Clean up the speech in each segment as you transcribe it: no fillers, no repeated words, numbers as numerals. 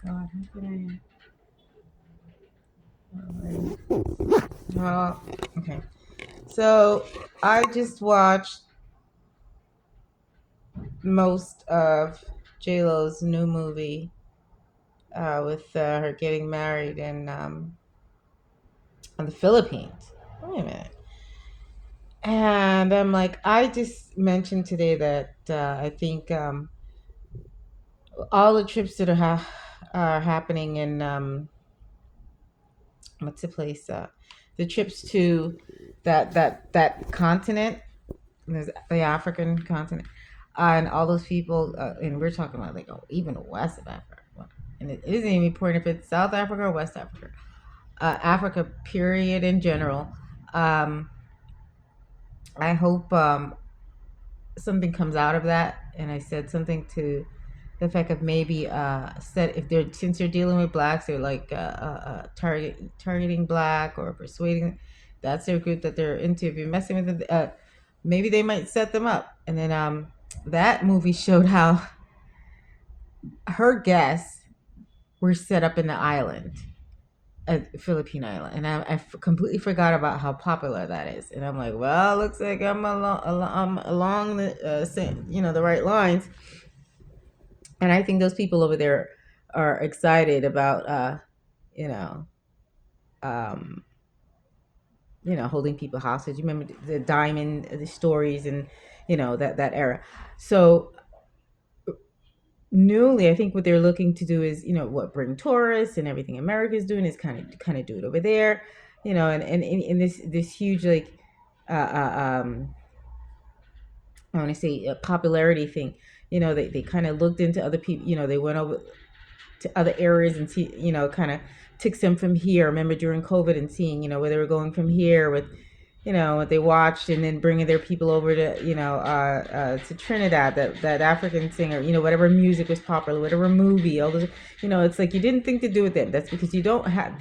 God, how could well, okay. So I just watched most of J Lo's new movie with her getting married in the Philippines. Wait a minute. And I'm like, I just mentioned today that I think all the trips that are happening in what's the place? The trips to that continent, there's the African continent, and all those people, and we're talking about like even west of Africa, and it isn't even important if it's South Africa or West Africa, Africa period in general. Um, I hope something comes out of that, and I said something to the effect of maybe said if they're since they're dealing with blacks, they're like targeting black or persuading. That's their group that they're into. If you're messing with it, maybe they might set them up. And then that movie showed how her guests were set up in the island, a Philippine island, and completely forgot about how popular that is. And I'm like, well, looks like I'm along the the right lines. And I think those people over there are excited about you know um, holding people hostage. You remember the diamond the stories and that era. So newly, I think what they're looking to do is what bring tourists and everything America's doing is kind of do it over there, and this huge like uh, uh, um, I want to say a popularity thing. They kind of looked into other people. They went over to other areas and see, kind of took some from here. I remember during COVID and seeing, where they were going from here with, what they watched, and then bringing their people over to, to Trinidad, that African singer, whatever music was popular, whatever movie, all those, it's like you didn't think to do with them. That's because they don't have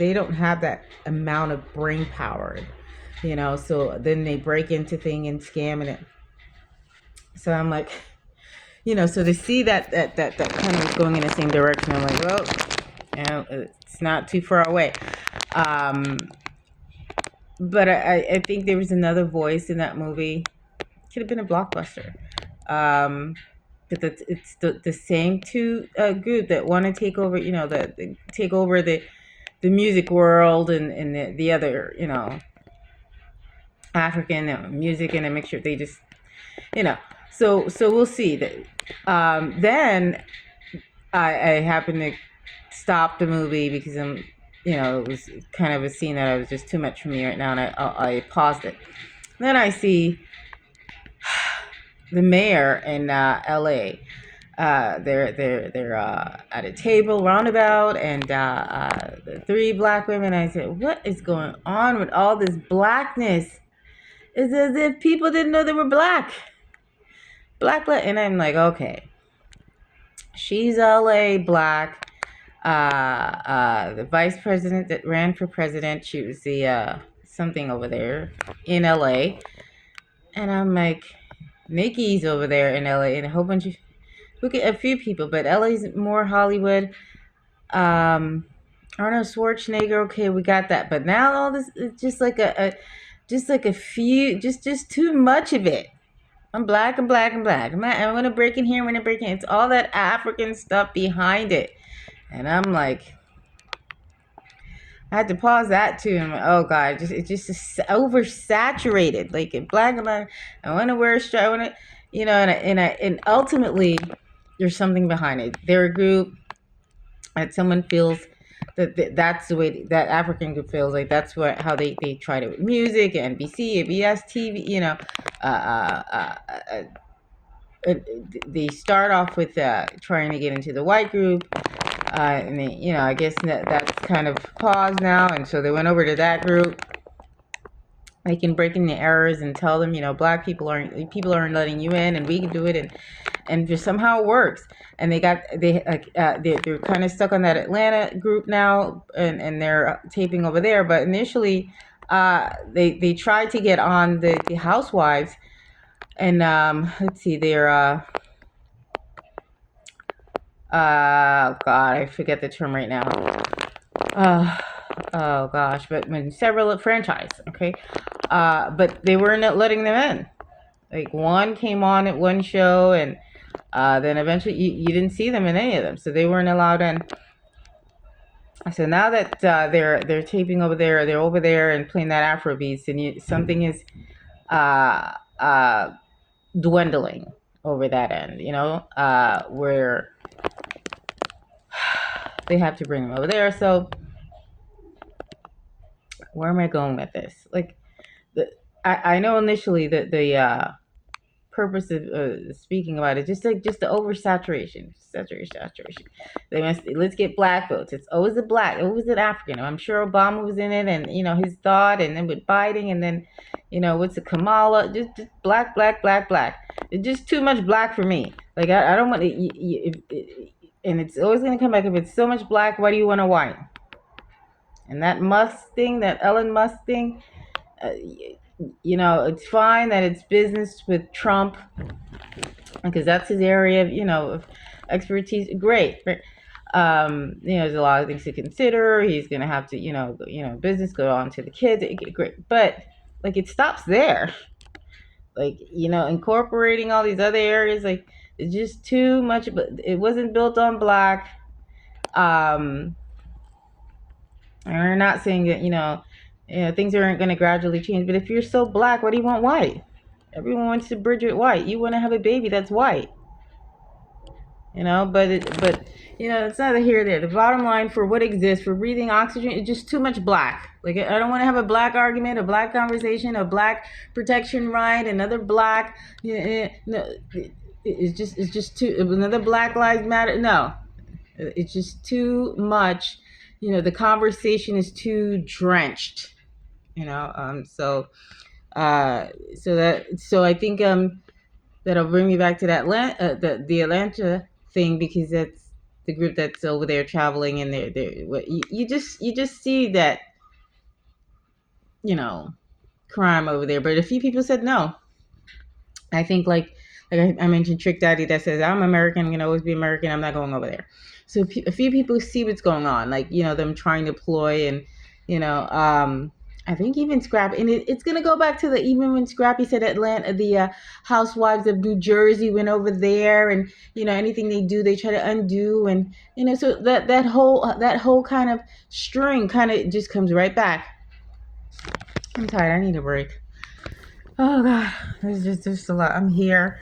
that amount of brain power, so then they break into thing and scamming it. So I'm like, so to see that kind of was going in the same direction, I'm like, well, it's not too far away. Um, but I think there was another voice in that movie. Could have been a blockbuster. But it's the same two group that want to take over, take over the music world and the other, African music and a mixture. They just, you know. So we'll see that. Then I happened to stop the movie because it was kind of a scene that was just too much for me right now, and I paused it. Then I see the mayor in L.A. They're at a table roundabout, and the three black women. I said, "What is going on with all this blackness? It's as if people didn't know they were black." And I'm like, okay, she's L.A. black. The vice president that ran for president, she was the something over there in LA. And I'm like, Nicki's over there in LA, and a whole bunch of a few people, but LA's more Hollywood. Arnold Schwarzenegger, okay, we got that. But now all this is just like just like a few, just too much of it. I'm black and black and black. I'm gonna break in here, I'm gonna break in. It's all that African stuff behind it. And I'm like, I had to pause that too. And I'm like, oh god, it's just oversaturated. Like in black and black, I want to wear a stripe. I want to, and ultimately, there's something behind it. They're a group that someone feels that's the way that African group feels. Like that's how they tried it with music, NBC, ABS, TV. Uh, uh, uh, uh, they start off with trying to get into the white group. And they, I guess that's kind of paused now, and so they went over to that group. They can break in the errors and tell them, black people aren't letting you in, and we can do it, and just somehow it works. And they're kind of stuck on that Atlanta group now, and they're taping over there. But initially, they tried to get on the Housewives, and let's see, they're God, I forget the term right now. Uh, oh gosh, but when several franchise, okay, but they weren't letting them in. Like one came on at one show, and then eventually you didn't see them in any of them, so they weren't allowed in. So now that they're taping over there, they're over there and playing that Afrobeats, and something is uh, uh, dwindling over that end, where they have to bring them over there. So where am I going with this? Like, I know initially that the purpose of speaking about it, just the oversaturation, saturation. Let's get black votes. It's always the black, always the African. I'm sure Obama was in it, and his thought, and then with Biden, and then what's the Kamala? Just black, black, black, black. It's just too much black for me. Like I don't want it, and it's always going to come back. If it's so much black, why do you want a white? And that Musk thing, that Elon Musk thing. It's fine that it's business with Trump because that's his area of expertise. Great. There's a lot of things to consider. He's going to have to, business go on to the kids. Great. But like it stops there. Like, incorporating all these other areas, like it's just too much, but it wasn't built on black. And we're not saying that, things aren't going to gradually change. But if you're so black, what do you want white? Everyone wants to bridge with white. You want to have a baby that's white. But it's neither here or there. The bottom line for what exists, for breathing oxygen, is just too much black. Like, I don't want to have a black argument, a black conversation, a black protection right, another black, no, it's just too, another Black Lives Matter. No, it's just too much. The conversation is too drenched. So I think that'll bring me back to that the Atlanta thing, because that's the group that's over there traveling, and you just see that crime over there. But a few people said no. I think like I mentioned Trick Daddy that says I'm American, I'm gonna always be American, I'm not going over there. So a few people see what's going on, like them trying to ploy, and I think even Scrappy, and it's gonna go back to even when Scrappy said Atlanta, the Housewives of New Jersey went over there, and anything they do, they try to undo, and so that whole kind of string kind of just comes right back. I'm tired. I need a break. Oh God, there's just a lot. I'm here.